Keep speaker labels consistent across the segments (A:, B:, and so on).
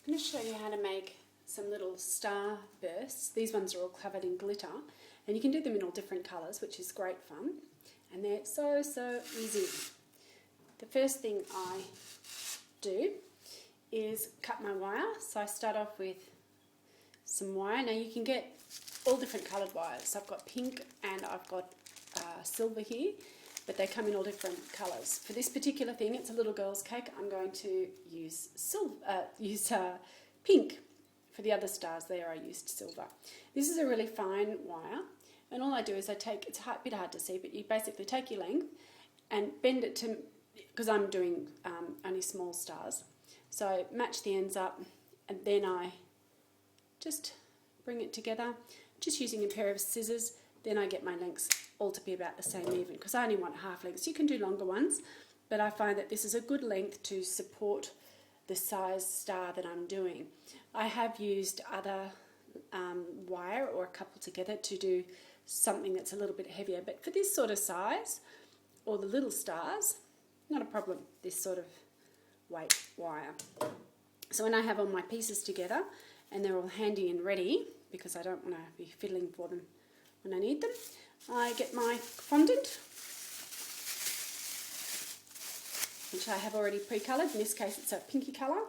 A: I'm going to show you how to make some little star bursts. These ones are all covered in glitter, and you can do them in all different colours, which is great fun, and they're so easy. The first thing I do is cut my wire. So I start off with some wire. Now you can get all different coloured wires. I've got pink and I've got silver here, but they come in all different colours. For this particular thing, it's a little girl's cake. I'm going to use pink. For the other stars there, I used silver. This is a really fine wire, and all I do is it's a bit hard to see, but you basically take your length and bend it to, because I'm doing only small stars, so match the ends up, and then I just bring it together, just using a pair of scissors. Then I get my lengths all to be about the same even, because I only want half lengths. You can do longer ones, but I find that this is a good length to support the size star that I'm doing. I have used other wire or a couple together to do something that's a little bit heavier, but for this sort of size or the little stars, not a problem, this sort of weight wire. So when I have all my pieces together and they're all handy and ready, because I don't want to be fiddling for them when I need them, I get my fondant, which I have already pre-coloured. In this case it's a pinky colour.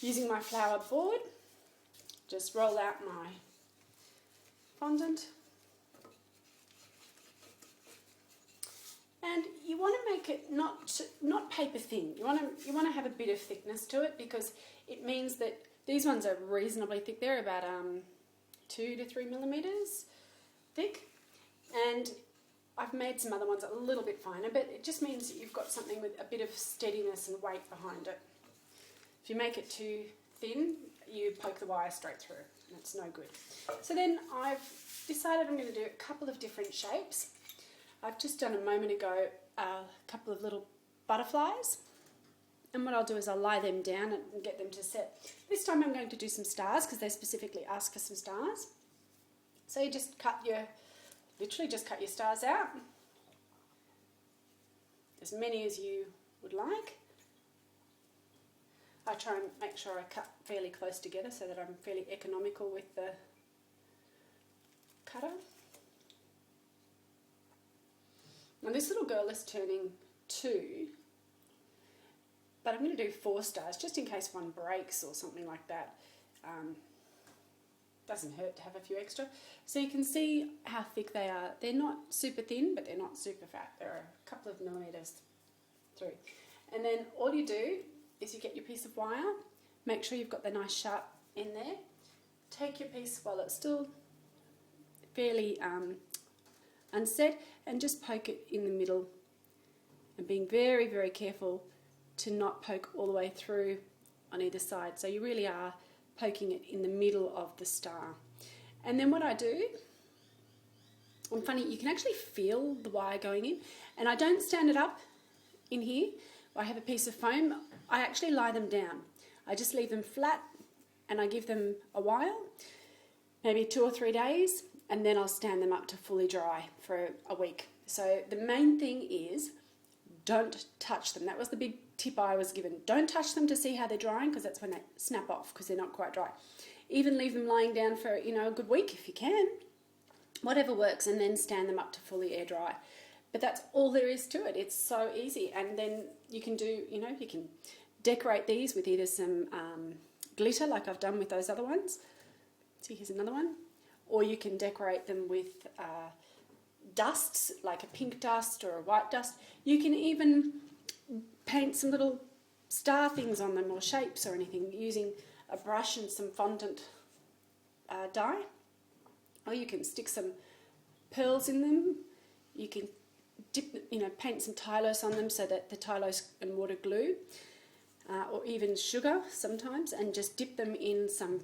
A: Using my flour board, just roll out my fondant. And you want to make it not paper thin. You want to have a bit of thickness to it, because it means that these ones are reasonably thick. They're about 2 to 3 millimeters thick, and I've made some other ones a little bit finer, but it just means that you've got something with a bit of steadiness and weight behind it. If you make it too thin, you poke the wire straight through, and it's no good. So then I've decided I'm going to do a couple of different shapes. I've just done a moment ago a couple of little butterflies, and what I'll do is I'll lie them down and get them to set. This time I'm going to do some stars, because they specifically ask for some stars. So you just literally just cut your stars out, as many as you would like. I try and make sure I cut fairly close together so that I'm fairly economical with the cutter. Now this little girl is turning 2, but I'm going to do 4 stars just in case one breaks or something like that. Doesn't hurt to have a few extra. So you can see how thick they are. They're not super thin, but they're not super fat. They're a couple of millimeters through. And then all you do is you get your piece of wire, make sure you've got the nice sharp end there, take your piece while it's still fairly unset, and just poke it in the middle, and being very careful to not poke all the way through on either side. So you really are poking it in the middle of the star. And then what I do, and funny, you can actually feel the wire going in, and I don't stand it up in here. I have a piece of foam. I actually lie them down. I just leave them flat, and I give them a while, maybe 2 or 3 days, and then I'll stand them up to fully dry for a week. So the main thing is, don't touch them. That was the big tip I was given. Don't touch them to see how they're drying, because that's when they snap off, because they're not quite dry. Even leave them lying down for a good week if you can. Whatever works, and then stand them up to fully air dry. But that's all there is to it. It's so easy. And then you can do, you can decorate these with either some glitter, like I've done with those other ones. See, here's another one. Or you can decorate them with dusts, like a pink dust or a white dust. You can even paint some little star things on them, or shapes or anything, using a brush and some fondant dye. Or you can stick some pearls in them. You can paint some Tylose on them, so that the Tylose and water glue, or even sugar sometimes, and just dip them in some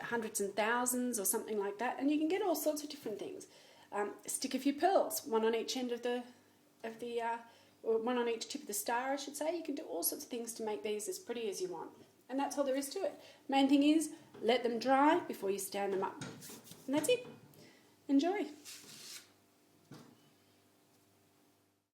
A: hundreds and thousands or something like that, and you can get all sorts of different things. Stick a few pearls, one on each end or one on each tip of the star, I should say. You can do all sorts of things to make these as pretty as you want, and that's all there is to it. Main thing is, let them dry before you stand them up, and that's it. Enjoy.